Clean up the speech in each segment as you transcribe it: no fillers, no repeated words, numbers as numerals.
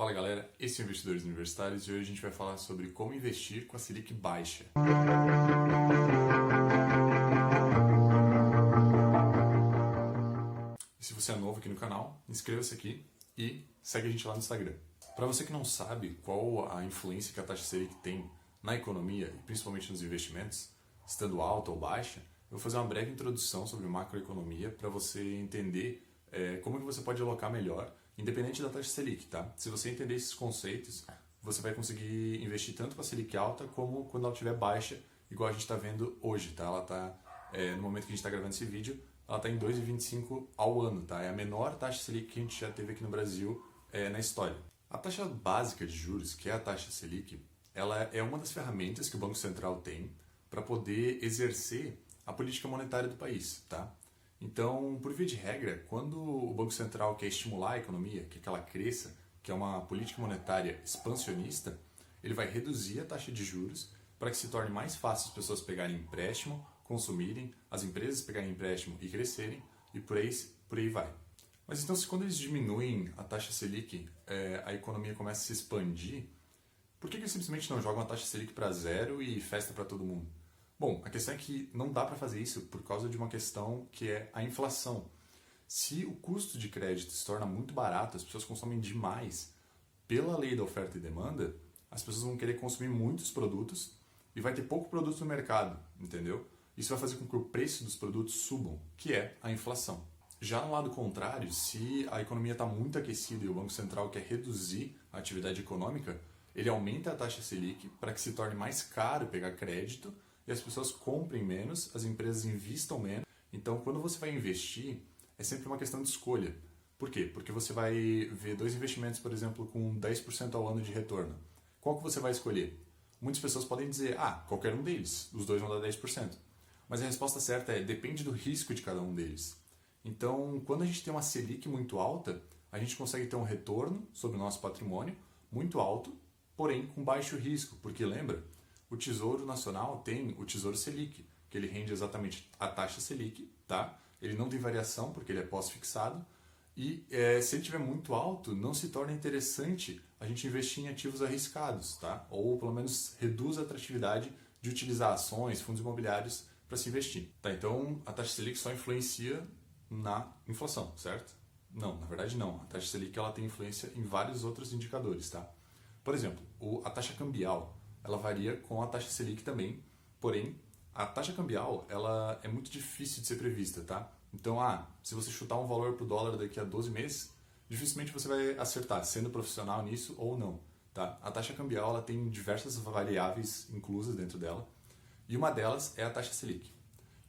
Fala galera, esse é o Investidores Universitários e hoje a gente vai falar sobre como investir com a Selic baixa. E se você é novo aqui no canal, inscreva-se aqui e segue a gente lá no Instagram. Para você que não sabe qual a influência que a taxa Selic tem na economia e principalmente nos investimentos, estando alta ou baixa, eu vou fazer uma breve introdução sobre macroeconomia para você entender como que você pode alocar melhor, independente da taxa Selic, tá? Se você entender esses conceitos, você vai conseguir investir tanto com a Selic alta como quando ela estiver baixa, igual a gente está vendo hoje, tá? Ela está, no momento que a gente está gravando esse vídeo, ela está em 2,25 ao ano, tá? É a menor taxa Selic que a gente já teve aqui no Brasil na história. A taxa básica de juros, que é a taxa Selic, ela é uma das ferramentas que o Banco Central tem para poder exercer a política monetária do país, tá? Então, por via de regra, quando o Banco Central quer estimular a economia, quer que ela cresça, que é uma política monetária expansionista, ele vai reduzir a taxa de juros para que se torne mais fácil as pessoas pegarem empréstimo, consumirem, as empresas pegarem empréstimo e crescerem, e por aí vai. Mas então, se quando eles diminuem a taxa Selic, a economia começa a se expandir, por que eles simplesmente não jogam a taxa Selic para zero e festa para todo mundo? Bom, a questão é que não dá para fazer isso por causa de uma questão que é a inflação. Se o custo de crédito se torna muito barato, as pessoas consomem demais, pela lei da oferta e demanda, as pessoas vão querer consumir muitos produtos e vai ter pouco produto no mercado, entendeu? Isso vai fazer com que o preço dos produtos subam, que é a inflação. Já no lado contrário, se a economia está muito aquecida e o Banco Central quer reduzir a atividade econômica, ele aumenta a taxa Selic para que se torne mais caro pegar crédito e as pessoas comprem menos, as empresas investam menos. Então, quando você vai investir, é sempre uma questão de escolha. Por quê? Porque você vai ver dois investimentos, por exemplo, com 10% ao ano de retorno. Qual que você vai escolher? Muitas pessoas podem dizer, qualquer um deles, os dois vão dar 10%. Mas a resposta certa é, depende do risco de cada um deles. Então, quando a gente tem uma Selic muito alta, a gente consegue ter um retorno sobre o nosso patrimônio muito alto, porém com baixo risco, porque lembra, o Tesouro Nacional tem o Tesouro Selic, que ele rende exatamente a taxa Selic, tá? Ele não tem variação porque ele é pós-fixado e se ele estiver muito alto, não se torna interessante a gente investir em ativos arriscados, tá? Ou pelo menos reduz a atratividade de utilizar ações, fundos imobiliários para se investir, tá? Então a taxa Selic só influencia na inflação, certo? Não, na verdade não. A taxa Selic ela tem influência em vários outros indicadores, tá? Por exemplo, a taxa cambial, ela varia com a taxa Selic também, porém, a taxa cambial ela é muito difícil de ser prevista, tá? Então, se você chutar um valor para o dólar daqui a 12 meses, dificilmente você vai acertar, sendo profissional nisso ou não, tá? A taxa cambial ela tem diversas variáveis inclusas dentro dela, e uma delas é a taxa Selic.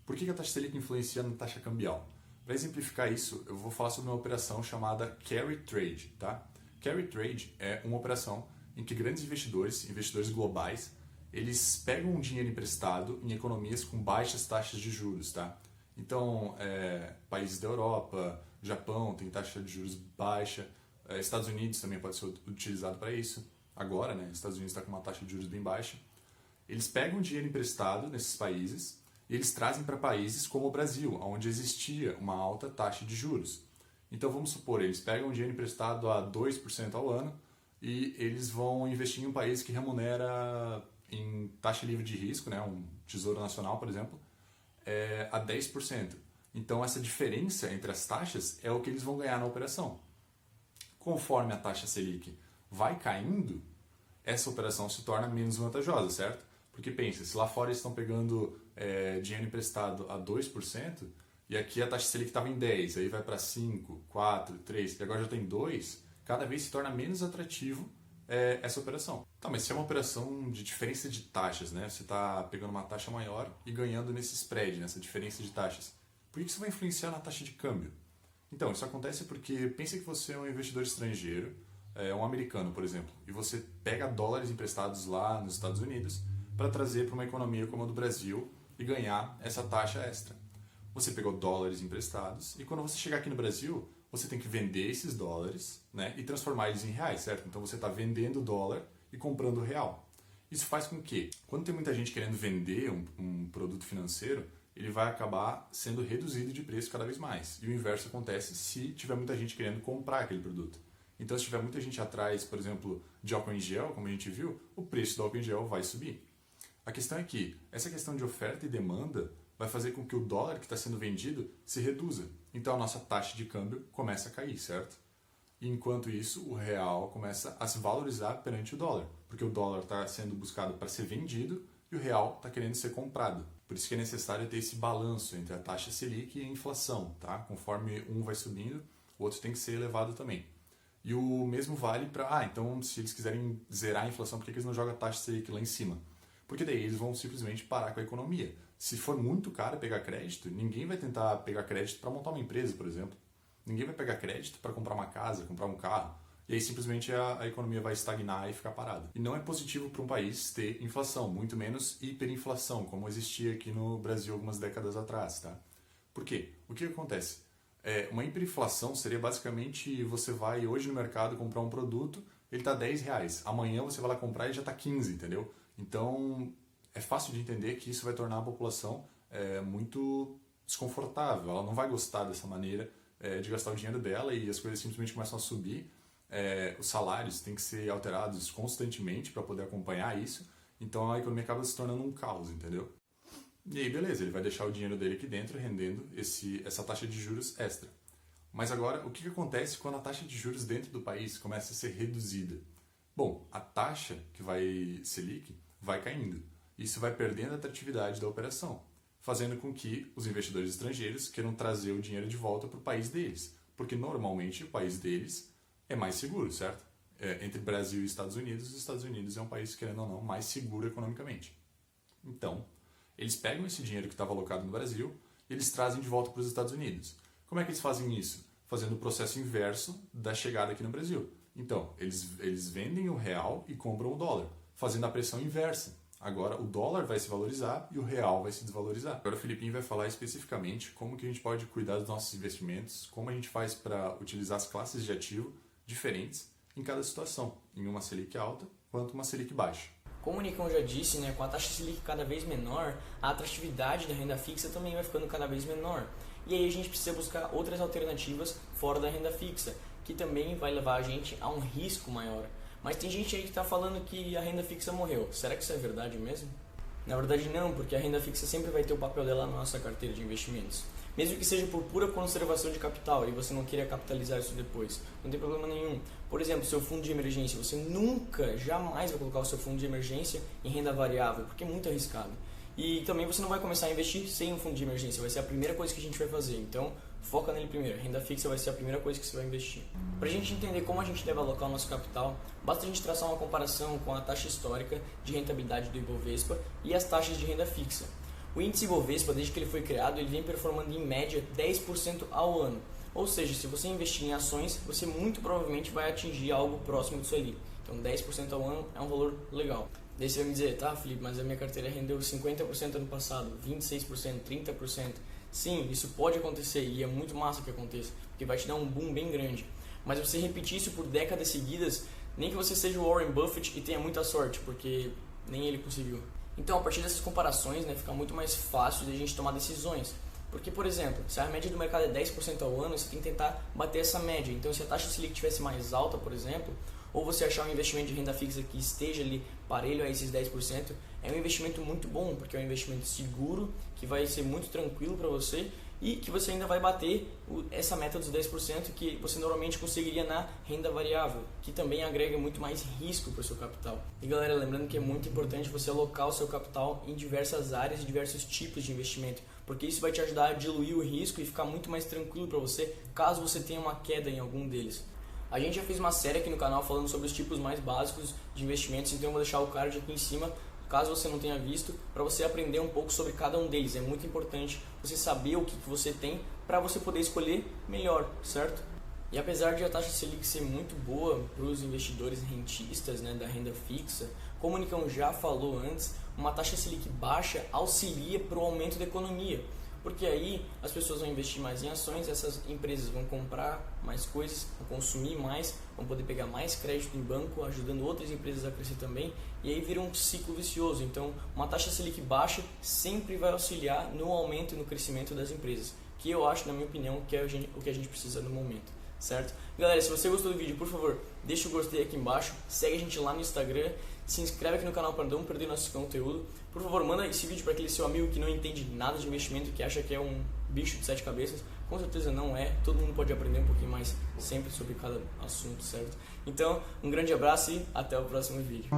Por que a taxa Selic influencia na taxa cambial? Para exemplificar isso, eu vou falar sobre uma operação chamada Carry Trade, tá? Carry Trade é uma operação em que grandes investidores globais, eles pegam um dinheiro emprestado em economias com baixas taxas de juros, tá? Então, países da Europa, Japão tem taxa de juros baixa, Estados Unidos também pode ser utilizado para isso. Agora, né, Estados Unidos está com uma taxa de juros bem baixa. Eles pegam dinheiro emprestado nesses países e eles trazem para países como o Brasil, onde existia uma alta taxa de juros. Então, vamos supor, eles pegam dinheiro emprestado a 2% ao ano, e eles vão investir em um país que remunera em taxa livre de risco, né, um Tesouro Nacional, por exemplo, a 10%. Então, essa diferença entre as taxas é o que eles vão ganhar na operação. Conforme a taxa Selic vai caindo, essa operação se torna menos vantajosa, certo? Porque pensa, se lá fora eles estão pegando dinheiro emprestado a 2%, e aqui a taxa Selic estava em 10%, aí vai para 5%, 4%, 3%, e agora já tem 2%, cada vez se torna menos atrativo essa operação. Tá, mas se é uma operação de diferença de taxas, né? Você está pegando uma taxa maior e ganhando nesse spread, nessa diferença de taxas. Por que isso vai influenciar na taxa de câmbio? Então, isso acontece porque pensa que você é um investidor estrangeiro, um americano, por exemplo, e você pega dólares emprestados lá nos Estados Unidos para trazer para uma economia como a do Brasil e ganhar essa taxa extra. Você pegou dólares emprestados e quando você chegar aqui no Brasil, você tem que vender esses dólares, né, e transformar eles em reais, certo? Então você está vendendo dólar e comprando real. Isso faz com que, quando tem muita gente querendo vender um produto financeiro, ele vai acabar sendo reduzido de preço cada vez mais. E o inverso acontece se tiver muita gente querendo comprar aquele produto. Então, se tiver muita gente atrás, por exemplo, de álcool em gel, como a gente viu, o preço do álcool em gel vai subir. A questão é que essa questão de oferta e demanda vai fazer com que o dólar que está sendo vendido se reduza. Então, a nossa taxa de câmbio começa a cair, certo? E enquanto isso, o real começa a se valorizar perante o dólar, porque o dólar está sendo buscado para ser vendido e o real está querendo ser comprado. Por isso que é necessário ter esse balanço entre a taxa Selic e a inflação, tá? Conforme um vai subindo, o outro tem que ser elevado também. E o mesmo vale para... então se eles quiserem zerar a inflação, por que eles não jogam a taxa Selic lá em cima? Porque daí eles vão simplesmente parar com a economia. Se for muito caro pegar crédito, ninguém vai tentar pegar crédito para montar uma empresa, por exemplo. Ninguém vai pegar crédito para comprar uma casa, comprar um carro. E aí simplesmente a economia vai estagnar e ficar parada. E não é positivo para um país ter inflação, muito menos hiperinflação, como existia aqui no Brasil algumas décadas atrás. Tá? Por quê? O que acontece? Uma hiperinflação seria basicamente você vai hoje no mercado comprar um produto, ele está R$10. Amanhã você vai lá comprar e já está 15, entendeu? Então é fácil de entender que isso vai tornar a população muito desconfortável. Ela não vai gostar dessa maneira de gastar o dinheiro dela e as coisas simplesmente começam a subir. Os salários têm que ser alterados constantemente para poder acompanhar isso. Então a economia acaba se tornando um caos, entendeu? E aí beleza, ele vai deixar o dinheiro dele aqui dentro rendendo essa taxa de juros extra. Mas agora, o que acontece quando a taxa de juros dentro do país começa a ser reduzida? Bom, a taxa que vai Selic vai caindo. Isso vai perdendo a atratividade da operação, fazendo com que os investidores estrangeiros queiram trazer o dinheiro de volta para o país deles. Porque normalmente o país deles é mais seguro, certo? Entre Brasil e Estados Unidos, os Estados Unidos é um país, querendo ou não, mais seguro economicamente. Então, eles pegam esse dinheiro que estava alocado no Brasil e eles trazem de volta para os Estados Unidos. Como é que eles fazem isso? Fazendo o processo inverso da chegada aqui no Brasil. Então, eles vendem o real e compram o dólar, fazendo a pressão inversa. Agora o dólar vai se valorizar e o real vai se desvalorizar. Agora o Felipinho vai falar especificamente como que a gente pode cuidar dos nossos investimentos, como a gente faz para utilizar as classes de ativo diferentes em cada situação, em uma Selic alta quanto uma Selic baixa. Como o Nicão já disse, com a taxa Selic cada vez menor, a atratividade da renda fixa também vai ficando cada vez menor. E aí a gente precisa buscar outras alternativas fora da renda fixa, que também vai levar a gente a um risco maior. Mas tem gente aí que está falando que a renda fixa morreu. Será que isso é verdade mesmo? Na verdade não, porque a renda fixa sempre vai ter o papel dela na nossa carteira de investimentos. Mesmo que seja por pura conservação de capital e você não queira capitalizar isso depois, não tem problema nenhum. Por exemplo, seu fundo de emergência, você nunca, jamais vai colocar o seu fundo de emergência em renda variável, porque é muito arriscado. E também você não vai começar a investir sem um fundo de emergência, vai ser a primeira coisa que a gente vai fazer. Então, foca nele primeiro. A renda fixa vai ser a primeira coisa que você vai investir. Para a gente entender como a gente deve alocar o nosso capital, basta a gente traçar uma comparação com a taxa histórica de rentabilidade do Ibovespa e as taxas de renda fixa. O índice Ibovespa, desde que ele foi criado, ele vem performando em média 10% ao ano. Ou seja, se você investir em ações, você muito provavelmente vai atingir algo próximo disso ali. Então 10% ao ano é um valor legal. Daí você vai me dizer, tá Felipe, mas a minha carteira rendeu 50% ano passado, 26%, 30%. Sim, isso pode acontecer e é muito massa que aconteça, porque vai te dar um boom bem grande. Mas você repetir isso por décadas seguidas, nem que você seja o Warren Buffett e tenha muita sorte, porque nem ele conseguiu. Então, a partir dessas comparações, fica muito mais fácil de a gente tomar decisões. Porque, por exemplo, se a média do mercado é 10% ao ano, você tem que tentar bater essa média. Então, se a taxa Selic tivesse mais alta, por exemplo, ou você achar um investimento de renda fixa que esteja ali parelho a esses 10%, é um investimento muito bom, porque é um investimento seguro, que vai ser muito tranquilo para você e que você ainda vai bater essa meta dos 10% que você normalmente conseguiria na renda variável, que também agrega muito mais risco para o seu capital. E galera, lembrando que é muito importante você alocar o seu capital em diversas áreas e diversos tipos de investimento, porque isso vai te ajudar a diluir o risco e ficar muito mais tranquilo para você, caso você tenha uma queda em algum deles. A gente já fez uma série aqui no canal falando sobre os tipos mais básicos de investimentos, então eu vou deixar o card aqui em cima, caso você não tenha visto, para você aprender um pouco sobre cada um deles. É muito importante você saber o que você tem para você poder escolher melhor, certo? E apesar de a taxa Selic ser muito boa para os investidores rentistas da renda fixa, como o Nicão já falou antes, uma taxa Selic baixa auxilia para o aumento da economia. Porque aí as pessoas vão investir mais em ações, essas empresas vão comprar mais coisas, vão consumir mais, vão poder pegar mais crédito em banco, ajudando outras empresas a crescer também, e aí vira um ciclo vicioso. Então, uma taxa Selic baixa sempre vai auxiliar no aumento e no crescimento das empresas, que eu acho, na minha opinião, que é o que a gente precisa no momento, certo? Galera, se você gostou do vídeo, por favor, deixa o gostei aqui embaixo, segue a gente lá no Instagram, se inscreve aqui no canal para não perder nosso conteúdo. Por favor, manda esse vídeo para aquele seu amigo que não entende nada de investimento, que acha que é um bicho de 7 cabeças. Com certeza não é, todo mundo pode aprender um pouquinho mais sempre sobre cada assunto, certo? Então, um grande abraço e até o próximo vídeo.